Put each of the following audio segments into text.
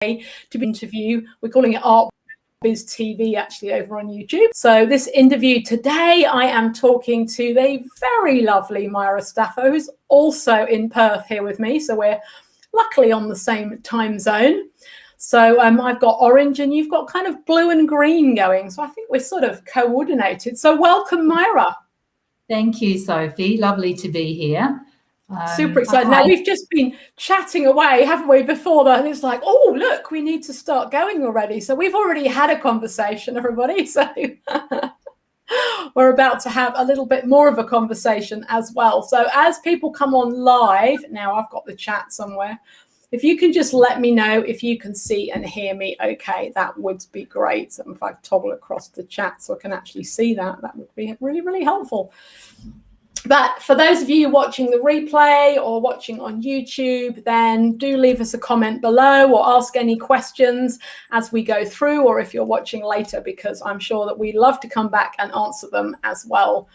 to be interview. We're calling it Art Biz TV actually over on YouTube. So this interview today, I am talking to the very lovely Myra Staffa, who's also in Perth here with me. So we're luckily on the same time zone. So I've got orange and you've got kind of blue and green going. So I think we're sort of coordinated. So welcome, Myra. Thank you, Sophie. Lovely to be here. Super excited. Now, we've just been chatting away, haven't we, before that? And it's like, oh, look, we need to start going already. So we've already had a conversation, everybody. So we're about to have a little bit more of a conversation as well. So as people come on live, now I've got the chat somewhere. If you can just let me know if you can see and hear me, okay, that would be great. So if I toggle across the chat so I can actually see that, that would be really, really helpful. But for those of you watching the replay or watching on YouTube, then do leave us a comment below or ask any questions as we go through, or if you're watching later, because I'm sure that we'd love to come back and answer them as well.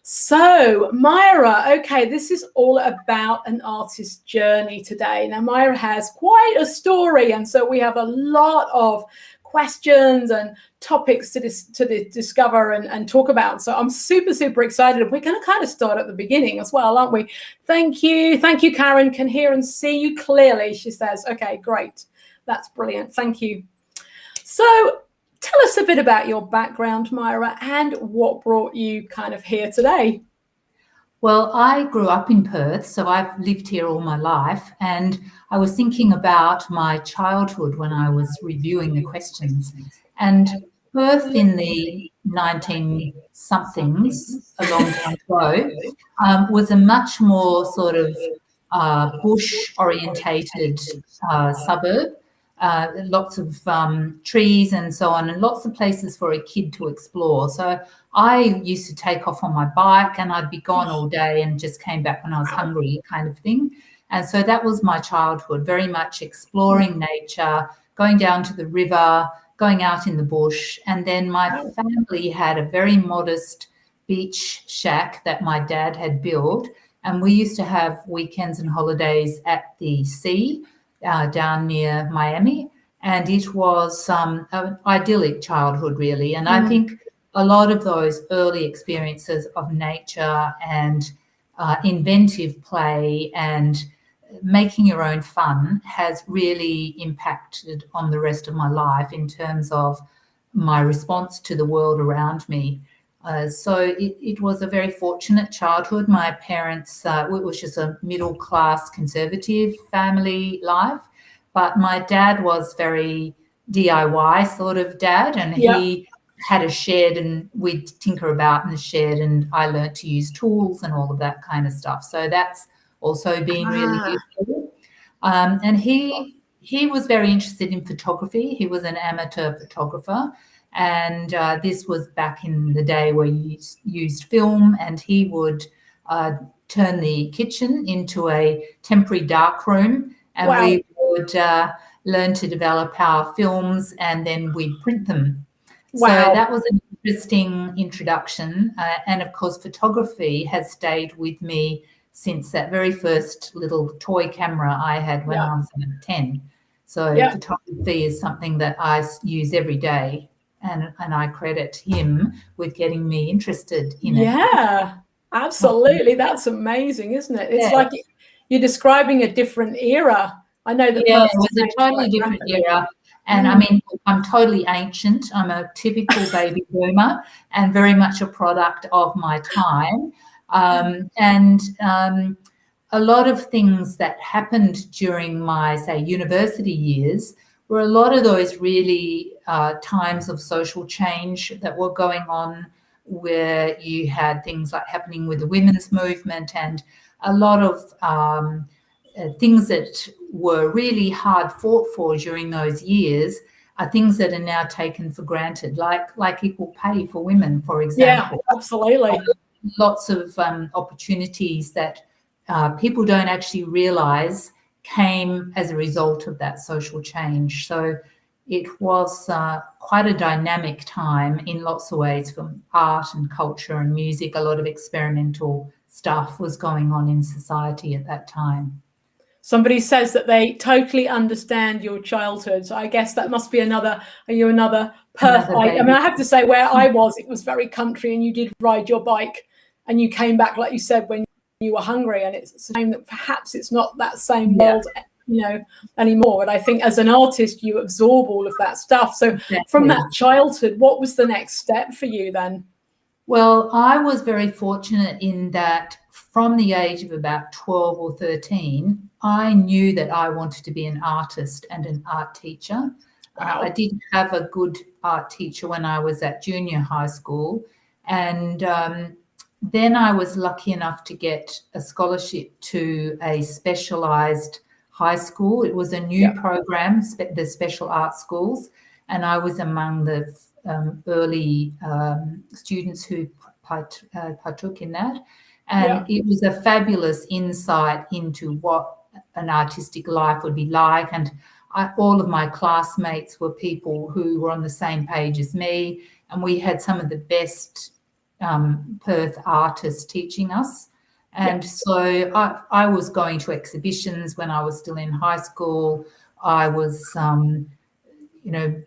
So Myra, okay, this is all about an artist's journey today. Now, Myra has quite a story, and so we have a lot of questions and topics to discover and talk about. So I'm super, super excited. And we're going to kind of start at the beginning as well, aren't we? Thank you. Thank you, Karen. Can hear and see you clearly, she says. Okay, great. That's brilliant. Thank you. So tell us a bit about your background, Myra, and what brought you kind of here today. Well, I grew up in Perth, so I've lived here all my life, and I was thinking about my childhood when I was reviewing the questions. And Perth in the 19-somethings, a long time ago, was a much more sort of bush-orientated suburb. Lots of trees and so on, and lots of places for a kid to explore. So I used to take off on my bike and I'd be gone all day and just came back when I was hungry, kind of thing. And so that was my childhood, very much exploring nature, going down to the river, going out in the bush. And then my family had a very modest beach shack that my dad had built. And we used to have weekends and holidays at the sea down near Miami. And it was an idyllic childhood, really. And I think a lot of those early experiences of nature and inventive play and making your own fun has really impacted on the rest of my life in terms of my response to the world around me. So it was a very fortunate childhood. My parents, it was just a middle-class conservative family life, but my dad was very DIY sort of dad, and he had a shed and we'd tinker about in the shed, and I learnt to use tools and all of that kind of stuff. So that's also been really useful. And he was very interested in photography. He was an amateur photographer. And this was back in the day where you used film, and he would turn the kitchen into a temporary dark room, and we would learn to develop our films, and then we'd print them. So that was an interesting introduction. And, of course, photography has stayed with me since that very first little toy camera I had when I was 10. So photography is something that I use every day. And I credit him with getting me interested in it. Yeah, absolutely. That's amazing, isn't it? It's like you're describing a different era. I know that. Yeah, it was a totally different era. And I mean, I'm totally ancient. I'm a typical baby boomer and very much a product of my time. And a lot of things that happened during my, say, university years were a lot of those really times of social change that were going on, where you had things like happening with the women's movement, and a lot of things that were really hard fought for during those years are things that are now taken for granted, like equal pay for women, for example. Yeah, absolutely. Lots of opportunities that people don't actually realise came as a result of that social change. So it was quite a dynamic time in lots of ways, from art and culture and music. A lot of experimental stuff was going on in society at that time. Somebody says that they totally understand your childhood. So I guess that must be another, are you another perfect? I mean, I have to say where I was, it was very country, and you did ride your bike and you came back, like you said, when you were hungry. And it's a shame that perhaps it's not that same world, you know, anymore. But I think as an artist, you absorb all of that stuff. So from that childhood, what was the next step for you then? Well, I was very fortunate in that from the age of about 12 or 13, I knew that I wanted to be an artist and an art teacher. Wow. I did have a good art teacher when I was at junior high school. And then I was lucky enough to get a scholarship to a specialised high school. It was a new program, the special art schools, and I was among the early students who partook in that. And it was a fabulous insight into what an artistic life would be like. And all of my classmates were people who were on the same page as me, and we had some of the best Perth artists teaching us. And so I was going to exhibitions when I was still in high school. I was, you know,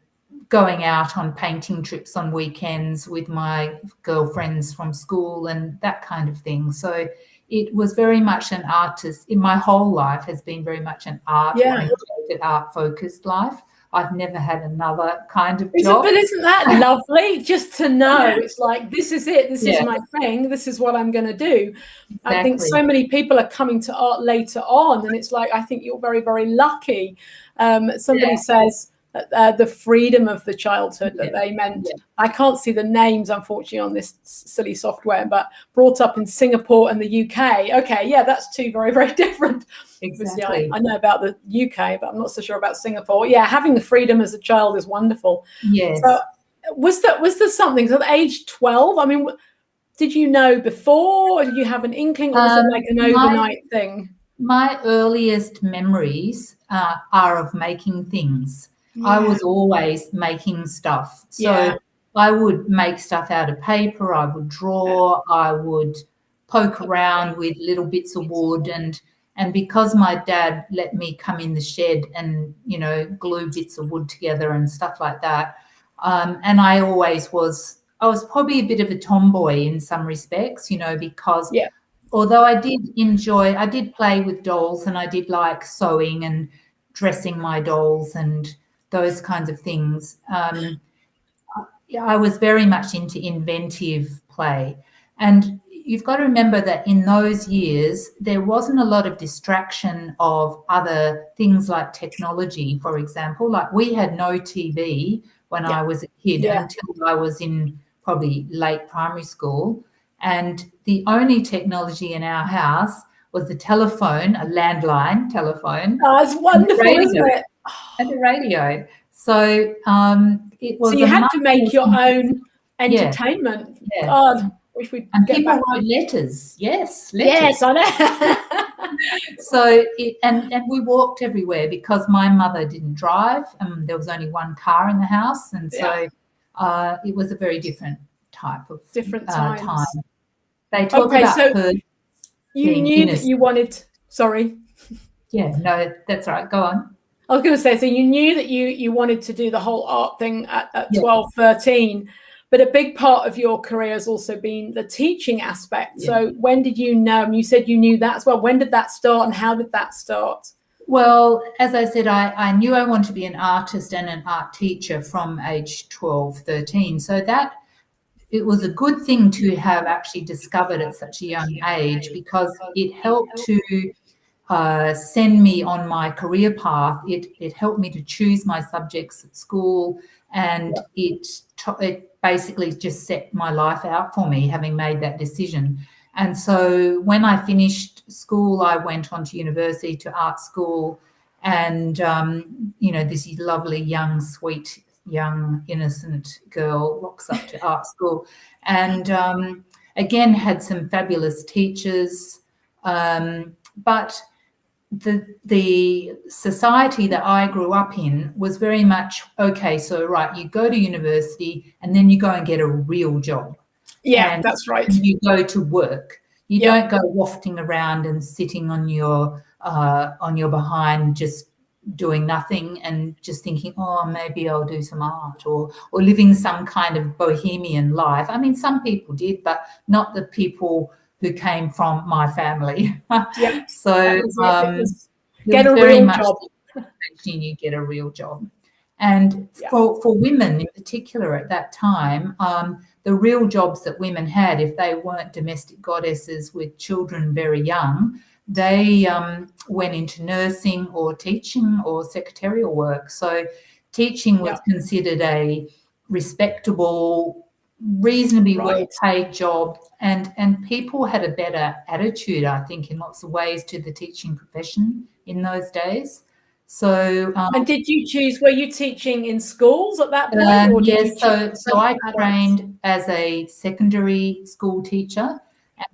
going out on painting trips on weekends with my girlfriends from school and that kind of thing. So it was very much an artist. In my whole life has been very much an art-oriented, art-focused life. I've never had another kind of job. But isn't that lovely just to know? It's like, this is it. This is my thing. This is what I'm going to do. Exactly. I think so many people are coming to art later on, and it's like, I think you're very, very lucky. Somebody says, the freedom of the childhood that they meant. I can't see the names, unfortunately, on this silly software, but brought up in Singapore and the UK. Okay, that's two very, very different. Exactly. I know about the UK, but I'm not so sure about Singapore. Yeah, having the freedom as a child is wonderful. Yes. So was there something, so at age 12, I mean, did you know before? Or did you have an inkling, or was it like an overnight thing? My earliest memories are of making things. I was always making stuff. So I would make stuff out of paper. I would draw. I would poke around with little bits of wood. And because my dad let me come in the shed and, you know, glue bits of wood together and stuff like that. And I was probably a bit of a tomboy in some respects, you know, because although I did play with dolls, and I did like sewing and dressing my dolls and those kinds of things. I was very much into inventive play. And you've got to remember that in those years, there wasn't a lot of distraction of other things like technology, for example. Like we had no TV when I was a kid until I was in probably late primary school. And the only technology in our house was the telephone, a landline telephone. Oh, it's wonderful, isn't it? And the radio. So it was. So you had to make your own entertainment. Yeah. God, wish we'd get people back wrote letters. Yes, letters. Yes, I know. So and we walked everywhere because my mother didn't drive. There was only one car in the house, and so it was a very different type of time. They talk about so you knew that you wanted. Sorry. Yeah, no, that's right. Go on. I was going to say, so you knew that you wanted to do the whole art thing at 12, 13, but a big part of your career has also been the teaching aspect. Yeah. So when did you know, and you said you knew that as well, when did that start and how did that start? Well, as I said, I knew I wanted to be an artist and an art teacher from age 12, 13. So that it was a good thing to have actually discovered at such a young age, because it helped to send me on my career path. It helped me to choose my subjects at school, and it basically just set my life out for me, having made that decision. And so when I finished school, I went on to university, to art school, and this lovely young, sweet, young, innocent girl rocks up to art school, and again had some fabulous teachers, but the society that I grew up in was very much, okay, so right, you go to university and then you go and get a real job. Yeah, and that's right. You go to work. You don't go wafting around and sitting on your on your behind just doing nothing and just thinking, oh, maybe I'll do some art, or living some kind of bohemian life. I mean, some people did, but not the people who came from my family. Yeah. So It was it get was a very real much job. you get a real job. And Yeah. for women in particular at that time, the real jobs that women had, if they weren't domestic goddesses with children very young, they went into nursing or teaching or secretarial work. So teaching was considered a respectable, reasonably well-paid job, and people had a better attitude, I think, in lots of ways to the teaching profession in those days. So, and did you choose? Were you teaching in schools at that point, or did you choose? So I trained as a secondary school teacher,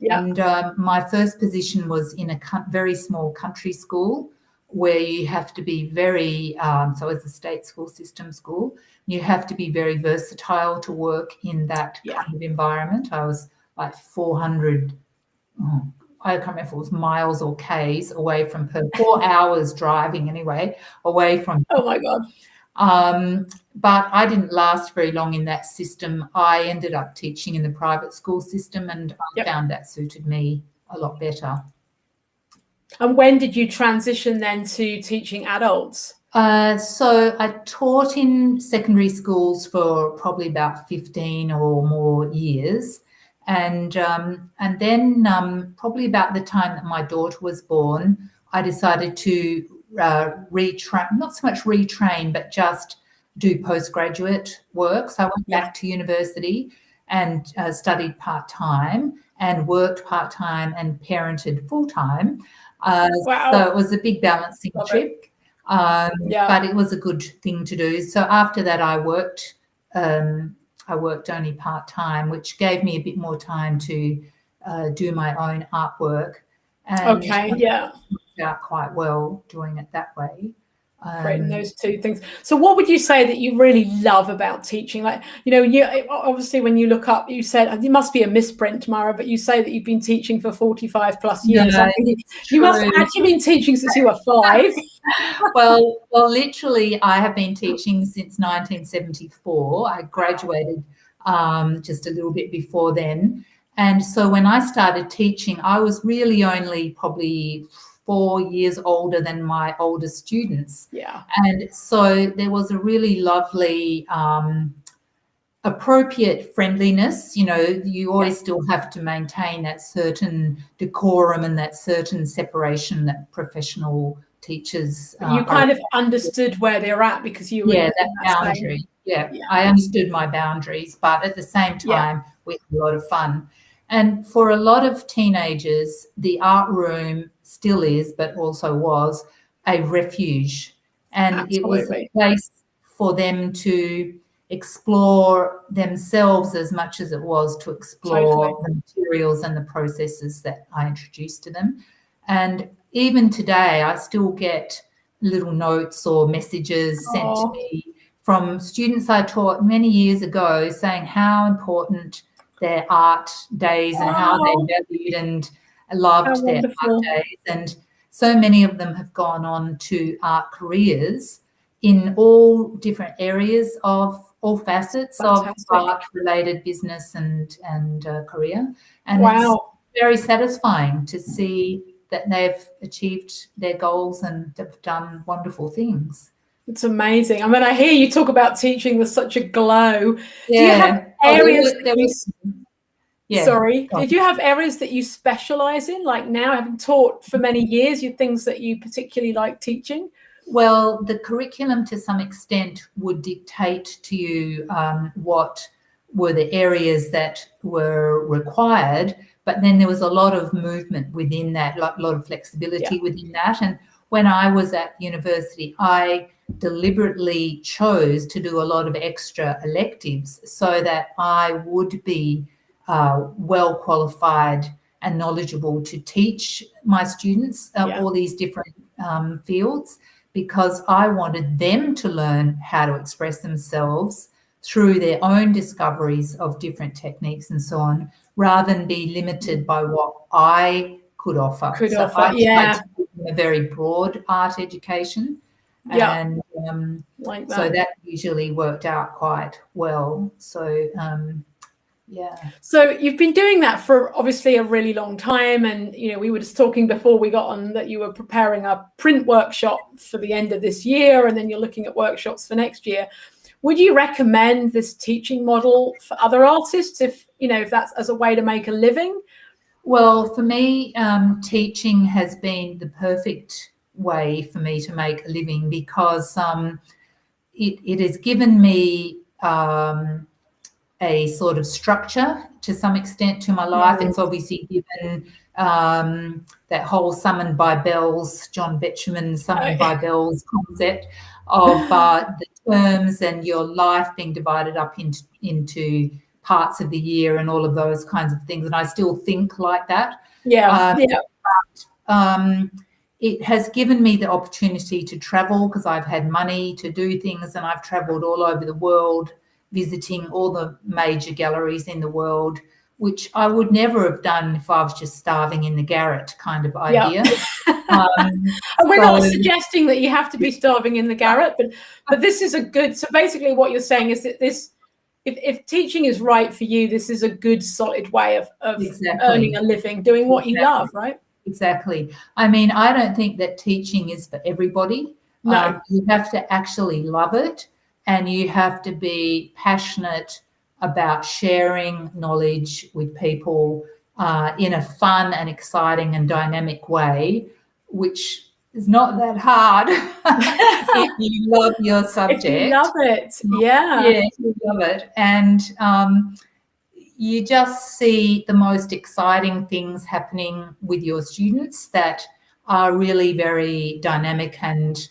and my first position was in a very small country school where you have to be very. So, as a state school system school, you have to be very versatile to work in that kind of environment. I was like 400. I can't remember if it was miles or Ks away from Perth, 4 hours driving anyway, away from. Oh my God. But I didn't last very long in that system. I ended up teaching in the private school system, and I found that suited me a lot better. And when did you transition then to teaching adults? So I taught in secondary schools for probably about 15 or more years. And then probably about the time that my daughter was born, I decided to retrain, not so much retrain, but just do postgraduate work. So I went back to university and studied part-time and worked part-time and parented full-time. So it was a big balancing trip. But it was a good thing to do. So after that, I worked only part-time, which gave me a bit more time to do my own artwork. And it worked out quite well doing it that way. Creating those two things. So what would you say that you really love about teaching? Like, you obviously when you look up, you said it must be a misprint, Myra, but you say that you've been teaching for 45 plus years. No, you must have actually been teaching since you were 5. Well, literally, I have been teaching since 1974. I graduated just a little bit before then. And so when I started teaching, I was really only probably 4 years older than my older students. Yeah. And so there was a really lovely appropriate friendliness. You always still have to maintain that certain decorum and that certain separation that professional teachers. You kind of understood where they're at because you were that boundary. I understood my boundaries, but at the same time, we had a lot of fun. And for a lot of teenagers, the art room still is, but also was, a refuge. And it was a place for them to explore themselves as much as it was to explore the materials and the processes that I introduced to them. And even today, I still get little notes or messages sent to me from students I taught many years ago saying how important their art days and how they valued and loved their art days. And so many of them have gone on to art careers in all different areas of all facets of art-related business and career. And it's very satisfying to see that they've achieved their goals and have done wonderful things. It's amazing. I mean, I hear you talk about teaching with such a glow. Do you have areas did you have areas that you specialize in? Like now, having taught for many years, things that you particularly like teaching? Well, the curriculum to some extent would dictate to you what were the areas that were required, but then there was a lot of movement within that, a lot of flexibility within that. And when I was at university, I deliberately chose to do a lot of extra electives so that I would be well qualified and knowledgeable to teach my students all these different fields, because I wanted them to learn how to express themselves through their own discoveries of different techniques and so on, rather than be limited by what I could offer. I tried to give them a very broad art education. Yeah. And Like so that. that usually worked out quite well. So, yeah. So you've been doing that for obviously a really long time. And, we were just talking before we got on that you were preparing a print workshop for the end of this year, and then you're looking at workshops for next year. Would you recommend this teaching model for other artists if that's as a way to make a living? Well, for me, teaching has been the perfect way for me to make a living, because it has given me a sort of structure to some extent to my life. It's obviously given that whole summoned by bells, John Betjeman's summoned by bells concept of the terms and your life being divided up into parts of the year and all of those kinds of things. And I still think like that. It has given me the opportunity to travel, because I've had money to do things, and I've traveled all over the world, visiting all the major galleries in the world, which I would never have done if I was just starving in the garret kind of idea. And we're not suggesting that you have to be starving in the garret, but this is a good, so basically what you're saying is that this, if teaching is right for you, this is a good solid way of earning a living, doing what you love, right? Exactly. I mean, I don't think that teaching is for everybody. No. You have to actually love it, and you have to be passionate about sharing knowledge with people in a fun and exciting and dynamic way, which is not that hard if you love your subject. If you love it, yeah. Yeah, if you love it. And you just see the most exciting things happening with your students that are really very dynamic and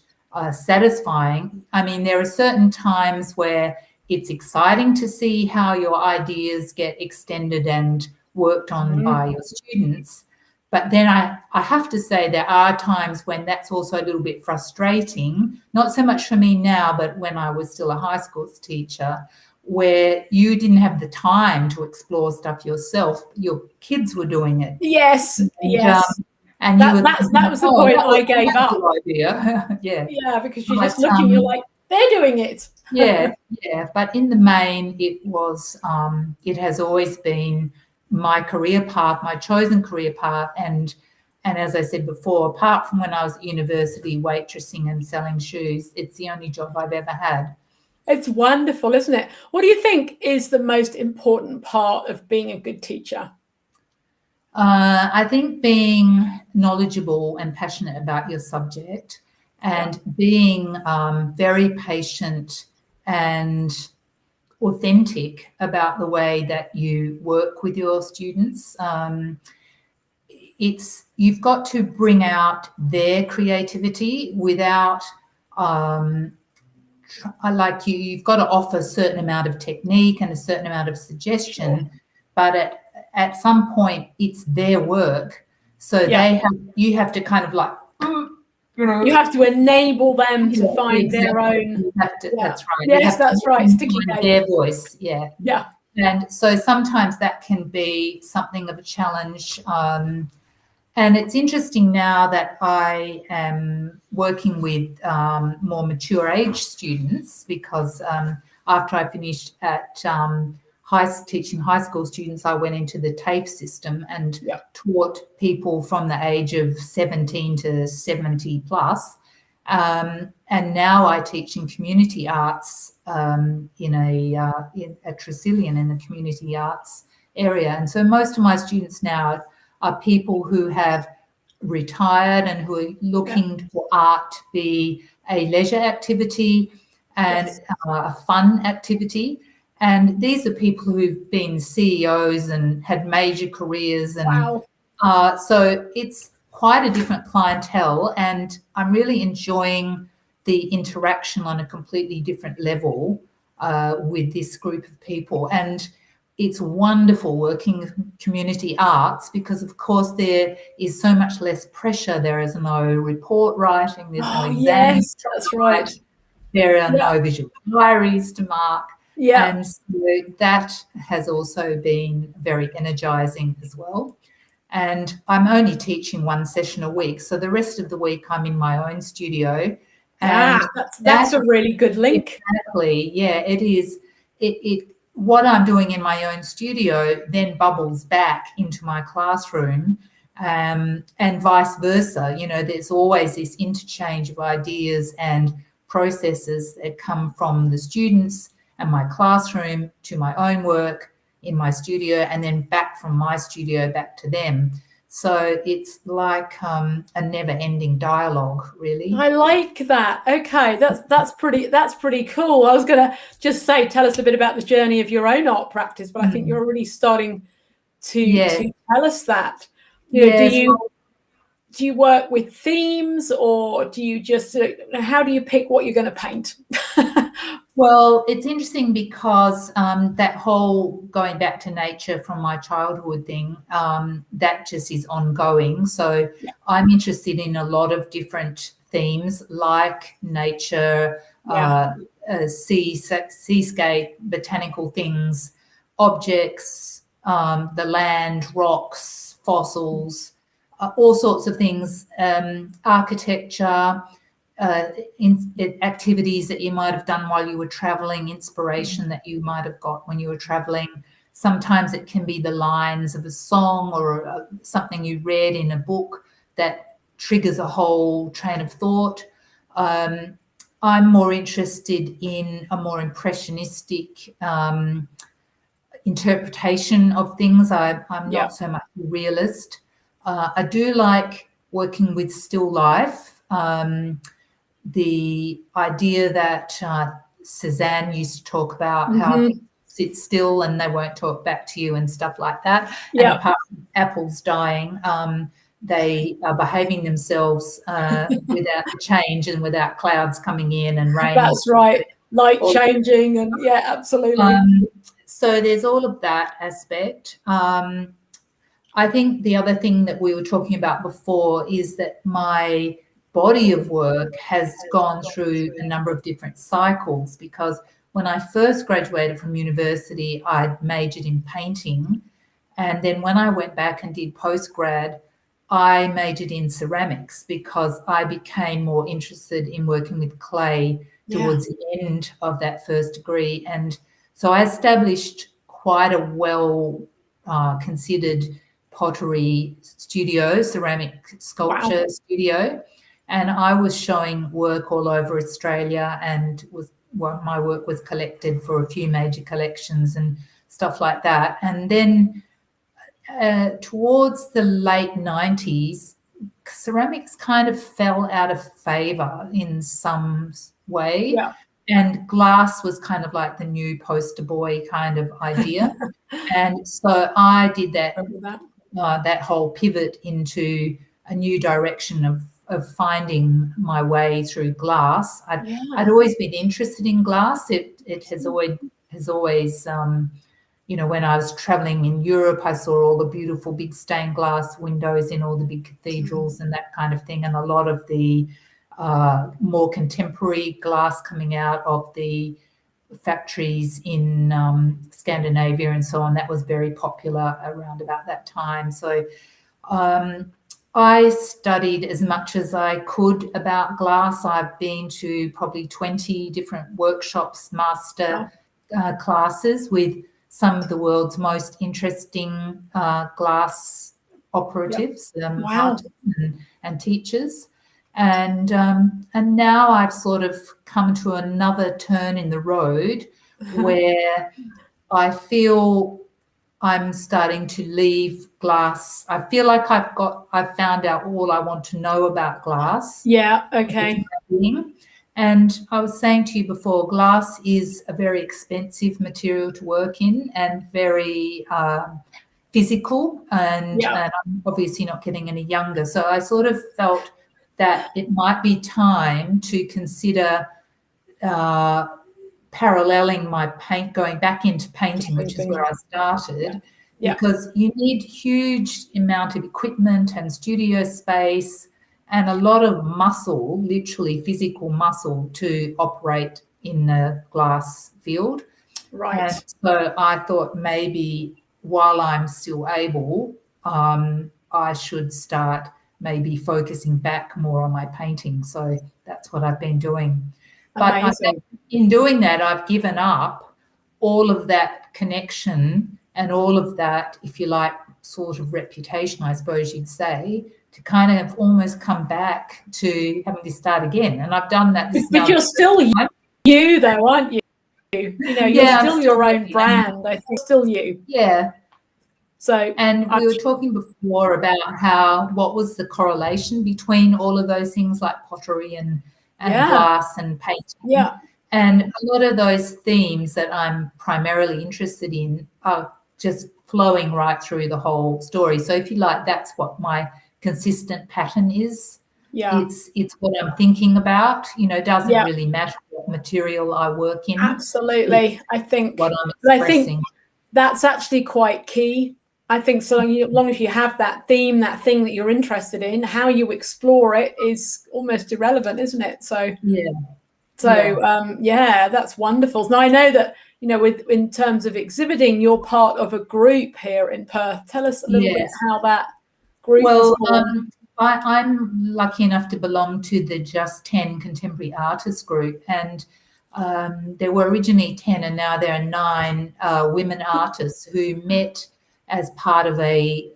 satisfying. I mean, there are certain times where it's exciting to see how your ideas get extended and worked on by your students. But then I have to say there are times when that's also a little bit frustrating, not so much for me now, but when I was still a high school teacher, where you didn't have the time to explore stuff yourself. Your kids were doing it. Yes, yes. And that was the point I gave up. Idea. Yeah, because you're just looking, you're like, they're doing it. Yeah. But in the main, it was, it has always been my career path, my chosen career path. And as I said before, apart from when I was at university waitressing and selling shoes, it's the only job I've ever had. It's wonderful, isn't it? What do you think is the most important part of being a good teacher? I think being knowledgeable and passionate about your subject, and being very patient and authentic about the way that you work with your students. You've got to bring out their creativity without you've got to offer a certain amount of technique and a certain amount of suggestion, but at some point it's their work. So you have to kind of like, you have to enable them to find their own. That's right. Yes, that's right. Sticky their voice. Yeah. And so sometimes that can be something of a challenge. And it's interesting now that I am working with more mature age students, because after I finished at teaching high school students, I went into the TAFE system and taught people from the age of 17 to 70 plus. And now I teach in community arts in a Tresillian in the community arts area. And so most of my students now are people who have retired and who are looking for art to be a leisure activity and a fun activity. And these are people who've been CEOs and had major careers. And so it's quite a different clientele, and I'm really enjoying the interaction on a completely different level with this group of people. And it's wonderful working community arts because, of course, there is so much less pressure. There is no report writing. There's no exams. Yes, that's right. There are no visual diaries to mark. Yeah. And so that has also been very energizing as well. And I'm only teaching one session a week. So the rest of the week I'm in my own studio. And that's a really good link. Exactly. Yeah, it is. What I'm doing in my own studio then bubbles back into my classroom, and vice versa. You know, there's always this interchange of ideas and processes that come from the students and my classroom to my own work in my studio, and then back from my studio back to them. So it's like a never-ending dialogue, really. I like that. Okay, that's pretty cool. I was going to just say, tell us a bit about the journey of your own art practice, but I think you're already starting to tell us that. You know, do you work with themes, or do you just how do you pick what you're going to paint? Well, it's interesting because that whole going back to nature from my childhood thing, that just is ongoing. So I'm interested in a lot of different themes like nature, seascape, botanical things, objects, the land, rocks, fossils, all sorts of things, architecture, activities that you might have done while you were traveling, inspiration that you might have got when you were traveling. Sometimes it can be the lines of a song or something you read in a book that triggers a whole train of thought. I'm more interested in a more impressionistic interpretation of things. I'm not so much a realist. I do like working with still life. The idea that Cézanne used to talk about how sit still and they won't talk back to you and stuff like that. And apart from apples dying, they are behaving themselves without the change and without clouds coming in and rain. That's right. Light changing and absolutely. So there's all of that aspect. I think the other thing that we were talking about before is that my body of work has gone through a number of different cycles, because when I first graduated from university, I majored in painting. And then when I went back and did postgrad, I majored in ceramics because I became more interested in working with clay towards the end of that first degree. And so I established quite a well considered pottery studio, ceramic sculpture studio. And I was showing work all over Australia, and my work was collected for a few major collections and stuff like that. And then towards the late 90s, ceramics kind of fell out of favor in some way. And glass was kind of like the new poster boy kind of idea. And so I did that whole pivot into a new direction of finding my way through glass. I'd always been interested in glass. It has always you know, when I was traveling in Europe, I saw all the beautiful big stained glass windows in all the big cathedrals and that kind of thing, and a lot of the more contemporary glass coming out of the factories in Scandinavia and so on. That was very popular around about that time. So I studied as much as I could about glass. I've been to probably 20 different workshops, master classes with some of the world's most interesting glass operatives, artists and teachers. And now I've sort of come to another turn in the road where I feel I'm starting to leave glass. I feel like I've found out all I want to know about glass. Yeah, okay. And I was saying to you before, glass is a very expensive material to work in and very physical, and I'm obviously not getting any younger. So I sort of felt that it might be time to consider paralleling my going back into painting, which is where I started, because you need huge amount of equipment and studio space and a lot of muscle, literally physical muscle, to operate in the glass field. Right. And so I thought maybe while I'm still able, I should start maybe focusing back more on my painting. So that's what I've been doing. But in doing that, I've given up all of that connection and all of that, if you like, sort of reputation, I suppose you'd say, to kind of almost come back to having to start again. And I've done that. But you're still you, though, aren't you? You know, you're still your own brand. I think still you. Yeah. So, and we were talking before about what was the correlation between all of those things like pottery and glass and painting. Yeah. And a lot of those themes that I'm primarily interested in are just flowing right through the whole story. So if you like, that's what my consistent pattern is. Yeah. It's what I'm thinking about. You know, it doesn't really matter what material I work in. Absolutely. I think what I'm expressing. I think that's actually quite key. I think so long as you have that theme, that thing that you're interested in, how you explore it is almost irrelevant, isn't it? So that's wonderful. Now I know that, you know, in terms of exhibiting, you're part of a group here in Perth. Tell us a little bit how that group is formed. I'm lucky enough to belong to the Just 10 Contemporary Artists group, and there were originally 10 and now there are 9 women artists who met as part of a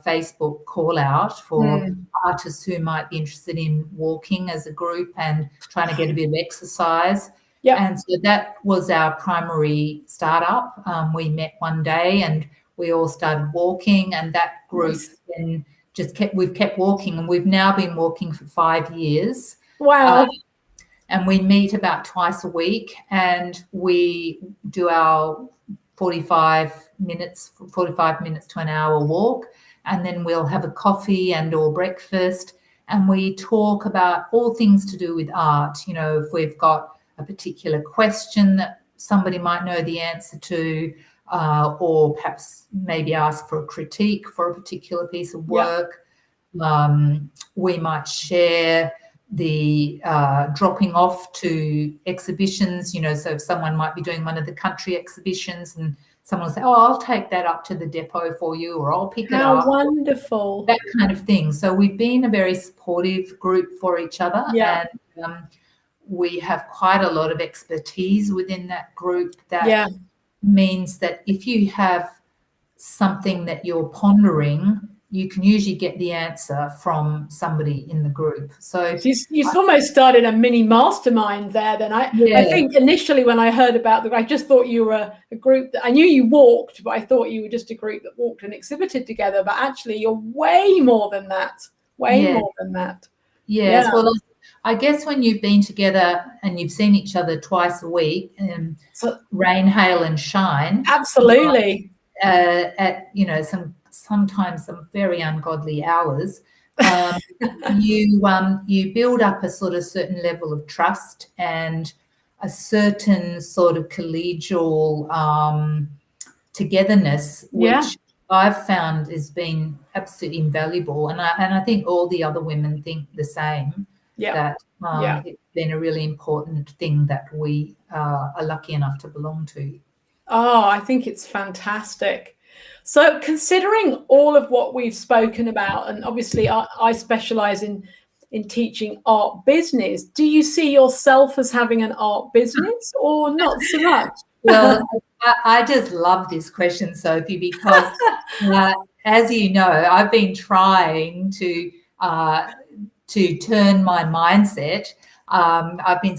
Facebook call out for artists who might be interested in walking as a group and trying to get a bit of exercise. And so that was our primary startup. We met one day and we all started walking, and that group then we've kept walking, and we've now been walking for 5 years. Wow. And we meet about twice a week, and we do our 45 minutes to an hour walk, and then we'll have a coffee and or breakfast, and we talk about all things to do with art. You know, if we've got a particular question that somebody might know the answer to, or perhaps maybe ask for a critique for a particular piece of work. We might share the dropping off to exhibitions, you know, so if someone might be doing one of the country exhibitions and someone will say, I'll take that up to the depot for you, or I'll pick it up. How wonderful. That kind of thing. So we've been a very supportive group for each other, and we have quite a lot of expertise within that group. That means that if you have something that you're pondering, you can usually get the answer from somebody in the group. So you've almost started a mini mastermind there then. I think initially when I heard about I just thought you were a group that I knew you walked, but I thought you were just a group that walked and exhibited together. But actually you're way more than that. More than that. Yes. Well, I guess when you've been together and you've seen each other twice a week, rain, hail and shine. Absolutely. At, you know, sometimes some very ungodly hours, you build up a sort of certain level of trust and a certain sort of collegial togetherness, which I've found has been absolutely invaluable. And I think all the other women think the same, that it's been a really important thing that we are lucky enough to belong to. Oh, I think it's fantastic. So considering all of what we've spoken about, and obviously I specialize in teaching art business, do you see yourself as having an art business or not so much? Well, I just love this question, Sophie, because as you know, I've been trying to turn my mindset. I've been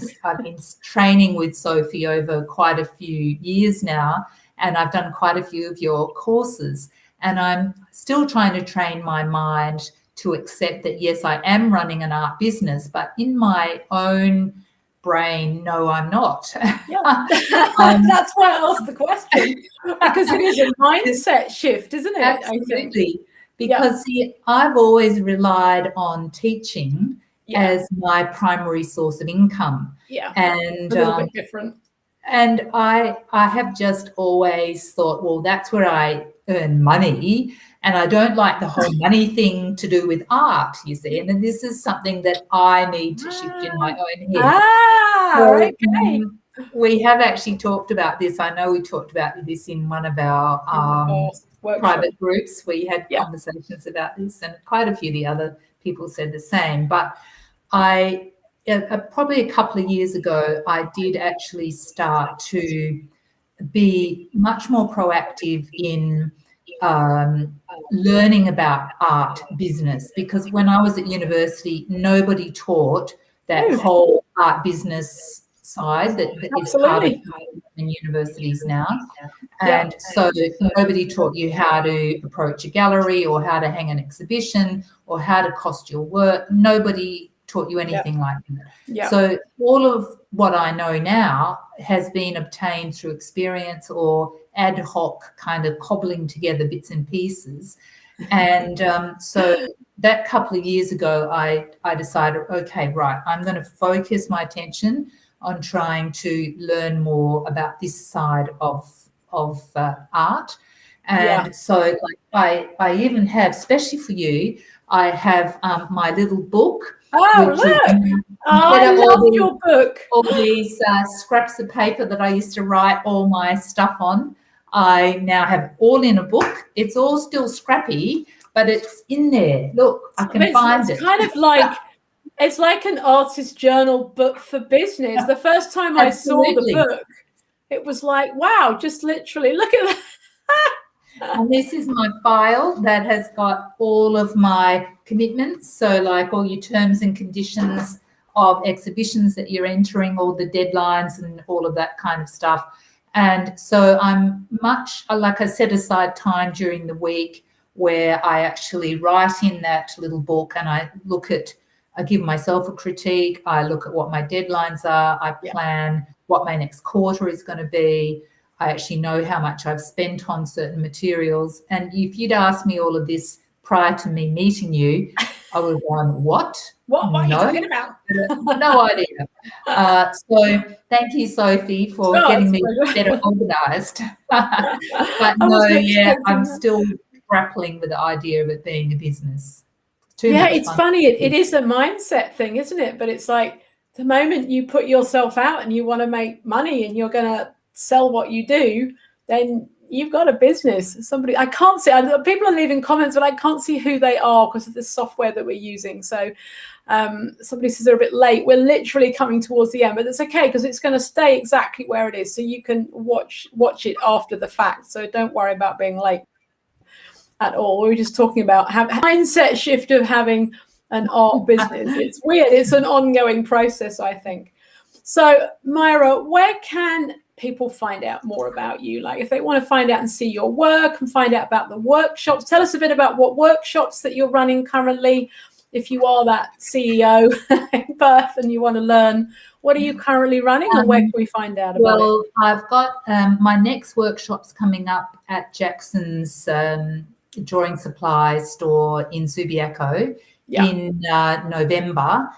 training with Sophie over quite a few years now, and I've done quite a few of your courses, and I'm still trying to train my mind to accept that, yes, I am running an art business, but in my own brain, no, I'm not. That's why I asked the question, because it is a mindset shift, isn't it? Absolutely. Because see, I've always relied on teaching as my primary source of income. And a little bit different. And I have just always thought, well, that's where I earn money, and I don't like the whole money thing to do with art, you see. And then this is something that I need to shift in my own head. Okay. We have actually talked about this. I know we talked about this in one of our private groups. We had conversations about this, and quite a few of the other people said the same. But probably a couple of years ago, I did actually start to be much more proactive in learning about art business, because when I was at university, nobody taught that whole art business side that is part of in universities now. And so nobody taught you how to approach a gallery or how to hang an exhibition or how to cost your work. Nobody taught you anything like that. So all of what I know now has been obtained through experience or ad hoc kind of cobbling together bits and pieces. And so that couple of years ago, I decided, okay, right, I'm going to focus my attention on trying to learn more about this side of art. And so like I even have, especially for you, I have my little book. Oh, look! I love your book. All these scraps of paper that I used to write all my stuff on, I now have all in a book. It's all still scrappy, but it's in there. Look, I can find it. It's kind of like, it's like an artist journal book for business. The first time I saw the book, it was like, wow, just literally, look at that. And this is my file that has got all of my commitments. So like all your terms and conditions of exhibitions that you're entering, all the deadlines and all of that kind of stuff. And so I'm much, like I set aside time during the week where I actually write in that little book, and I give myself a critique. I look at what my deadlines are. I plan what my next quarter is going to be. I actually know how much I've spent on certain materials. And if you'd asked me all of this prior to me meeting you, I would have gone, what? What are you talking about? No idea. So thank you, Sophie, for getting me better organised. But I'm still grappling with the idea of it being a business. It's funny. It is a mindset thing, isn't it? But it's like the moment you put yourself out and you want to make money and you're going to sell what you do, then you've got a business. I can't see, people are leaving comments, but I can't see who they are because of the software that we're using. So somebody says they're a bit late. We're literally coming towards the end, but it's okay because it's going to stay exactly where it is. So you can watch it after the fact. So don't worry about being late at all. We were just talking about mindset shift of having an art business. It's weird. It's an ongoing process, I think. So Myra, where can people find out more about you? Like if they want to find out and see your work and find out about the workshops, tell us a bit about what workshops that you're running currently. If you are that CEO in Perth and you want to learn, what are you currently running and where can we find out about it? Well, I've got my next workshops coming up at Jackson's drawing supplies store in Subiaco in November.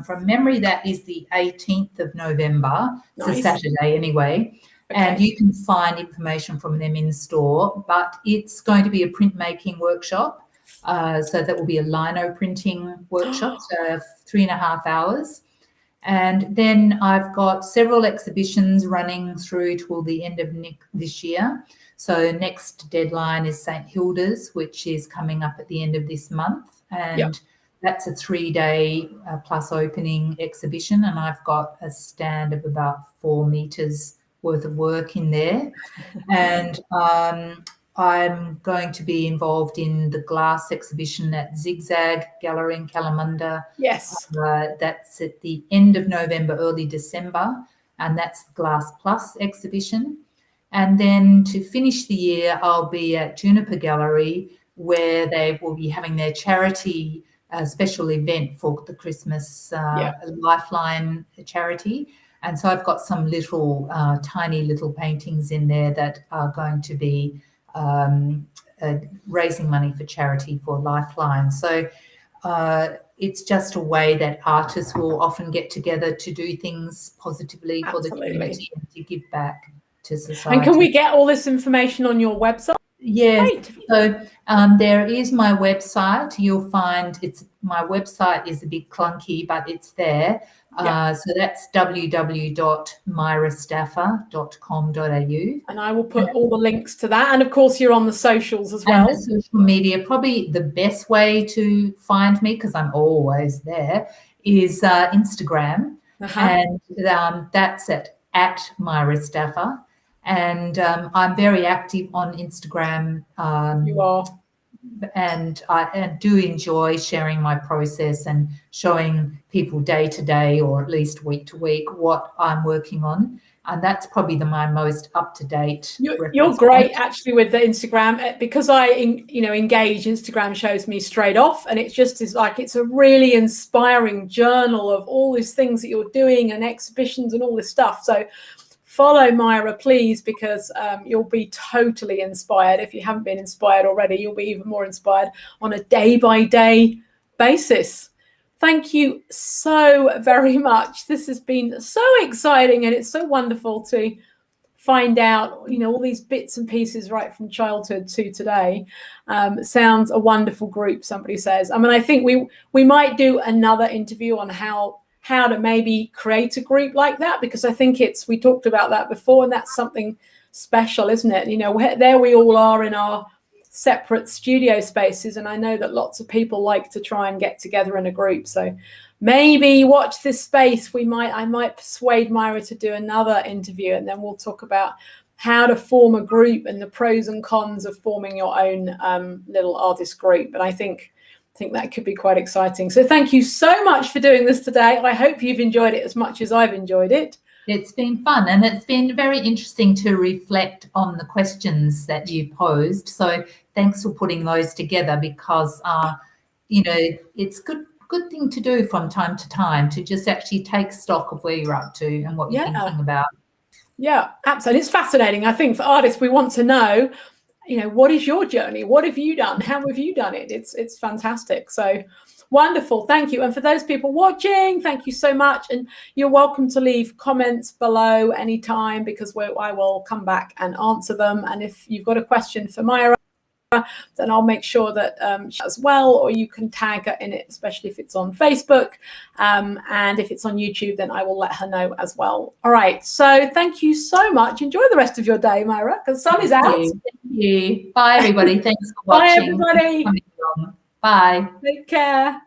From memory, that is the 18th of November. It's a Saturday anyway. Okay. And you can find information from them in store, but it's going to be a printmaking workshop. So that will be a lino printing workshop, so 3.5 hours. And then I've got several exhibitions running through till the end of this year. So next deadline is St. Hilda's, which is coming up at the end of this month. And that's a 3-day plus opening exhibition, and I've got a stand of about 4 meters worth of work in there. And I'm going to be involved in the glass exhibition at Zigzag Gallery in Kalamunda. Yes. That's at the end of November, early December, and that's the Glass Plus exhibition. And then to finish the year, I'll be at Juniper Gallery, where they will be having their charity special event for the Christmas Lifeline charity. And so I've got some little tiny little paintings in there that are going to be raising money for charity for Lifeline. So it's just a way that artists will often get together to do things positively for the community and to give back to society. And can we get all this information on your website? Yes. Great. So there is my website. You'll find my website is a bit clunky, but it's there. So that's www.myrastaffa.com.au. And I will put all the links to that. And of course, you're on the socials as And well. the social media, probably the best way to find me, because I'm always there, is Instagram. And that's at Myra Staffa. And I'm very active on Instagram. You are. And I do enjoy sharing my process and showing people day to day, or at least week to week, what I'm working on. And that's probably my most up-to-date. You're great actually with the Instagram, because I engage. Instagram shows me straight off, and it just is like, it's a really inspiring journal of all these things that you're doing and exhibitions and all this stuff. So follow Myra, please, because you'll be totally inspired. If you haven't been inspired already, you'll be even more inspired on a day-by-day basis. Thank you so very much. This has been so exciting, and it's so wonderful to find out, all these bits and pieces right from childhood to today. Sounds a wonderful group, somebody says. I mean, I think we might do another interview on how to maybe create a group like that, because I think we talked about that before, and that's something special, isn't it? There we all are in our separate studio spaces, and I know that lots of people like to try and get together in a group. So maybe watch this space. I might persuade Myra to do another interview, and then we'll talk about how to form a group and the pros and cons of forming your own little artist group. But I think that could be quite exciting. So thank you so much for doing this today. I hope you've enjoyed it as much as I've enjoyed it. It's been fun, and it's been very interesting to reflect on the questions that you posed. So thanks for putting those together, because it's good thing to do from time to time, to just actually take stock of where you're up to and what you're thinking about. Yeah, absolutely. It's fascinating. I think for artists, we want to know, what is your journey? What have you done? How have you done it? It's fantastic. So wonderful. Thank you. And for those people watching, thank you so much. And you're welcome to leave comments below anytime, because I will come back and answer them. And if you've got a question for Myra, then I'll make sure that as well, or you can tag her in it, especially if it's on Facebook. And if it's on YouTube, then I will let her know as well. All right. So thank you so much. Enjoy the rest of your day, Myra, because the sun is out. Thank you. Bye, everybody. Thanks for watching. Bye, everybody. Bye. Take care.